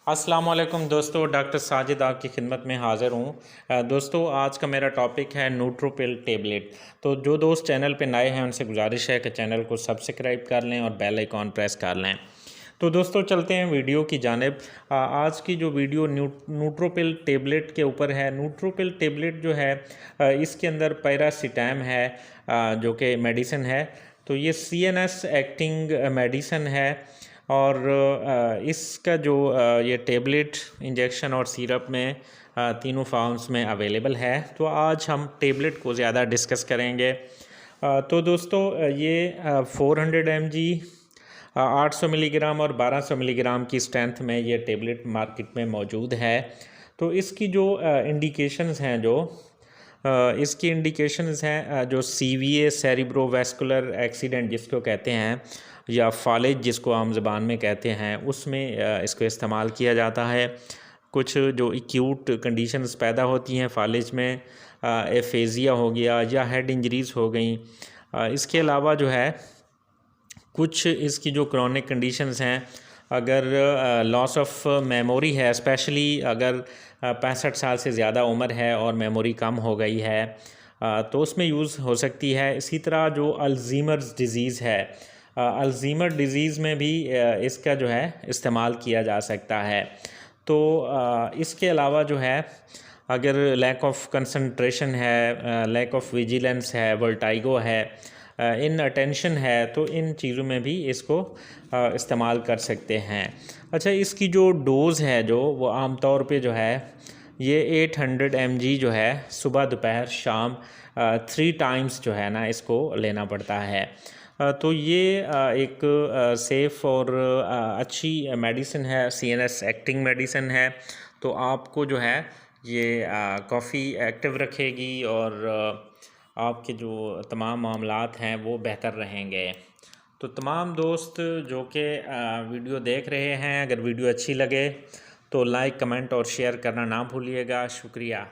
अस्सलाम वालेकुम दोस्तों, डॉक्टर साजिद आपकी खिदमत में हाज़िर हूँ। दोस्तों, आज का मेरा टॉपिक है न्यूट्रोपिल टेबलेट। तो जो दोस्त चैनल पे नए हैं उनसे गुजारिश है कि चैनल को सब्सक्राइब कर लें और बेल आइकॉन प्रेस कर लें। तो दोस्तों, चलते हैं वीडियो की जानिब। आज की जो वीडियो न्यूट्रोपिल टेबलेट के ऊपर है। न्यूट्रोपिल टेबलेट जो है इसके अंदर पैरासीटाम है, जो कि मेडिसिन है। तो ये CNS एक्टिंग मेडिसिन है और इसका जो ये टेबलेट इंजेक्शन और सिरप में तीनों फॉर्म्स में अवेलेबल है। तो आज हम टेबलेट को ज़्यादा डिस्कस करेंगे। तो दोस्तों, ये 400 mg 800 मिलीग्राम और 1200 मिलीग्राम की स्ट्रेंथ में ये टेबलेट मार्केट में मौजूद है। तो इसकी जो इंडिकेशंस हैं इसकी इंडिकेशंस हैं जो CVA सेरिब्रोवैस्कुलर एक्सीडेंट जिसको कहते हैं, या फालिज जिसको आम ज़बान में कहते हैं, उसमें इसको इस्तेमाल किया जाता है। कुछ जो एक्यूट कंडीशंस पैदा होती हैं फालिज में, एफेजिया हो गया या हेड इंजरीज़ हो गई। इसके अलावा जो है कुछ इसकी जो क्रॉनिक कंडीशंस हैं, अगर लॉस ऑफ मेमोरी है, स्पेशली अगर 65 साल से ज़्यादा उम्र है और मेमोरी कम हो गई है, तो उसमें यूज़ हो सकती है। इसी तरह जो अल्ज़ीमर्स डिज़ीज़ है, अल्ज़ीमर डिज़ीज़ में भी इसका जो है इस्तेमाल किया जा सकता है। तो इसके अलावा जो है अगर लैक ऑफ कंसंट्रेशन है, लैक ऑफ विजिलेंस है, वर्टाइगो है, इन अटेंशन है, तो इन चीज़ों में भी इसको इस्तेमाल कर सकते हैं। अच्छा, इसकी जो डोज़ है वो आम तौर पे जो है ये 800 mg जो है सुबह दोपहर शाम 3 टाइम्स जो है ना इसको लेना पड़ता है। तो ये एक सेफ़ और अच्छी मेडिसिन है, CNS एक्टिंग मेडिसिन है। तो आपको जो है ये काफ़ी एक्टिव रखेगी और आपके जो तमाम मामलात हैं वो बेहतर रहेंगे। तो तमाम दोस्त जो कि वीडियो देख रहे हैं, अगर वीडियो अच्छी लगे तो लाइक, कमेंट और शेयर करना ना भूलिएगा। शुक्रिया।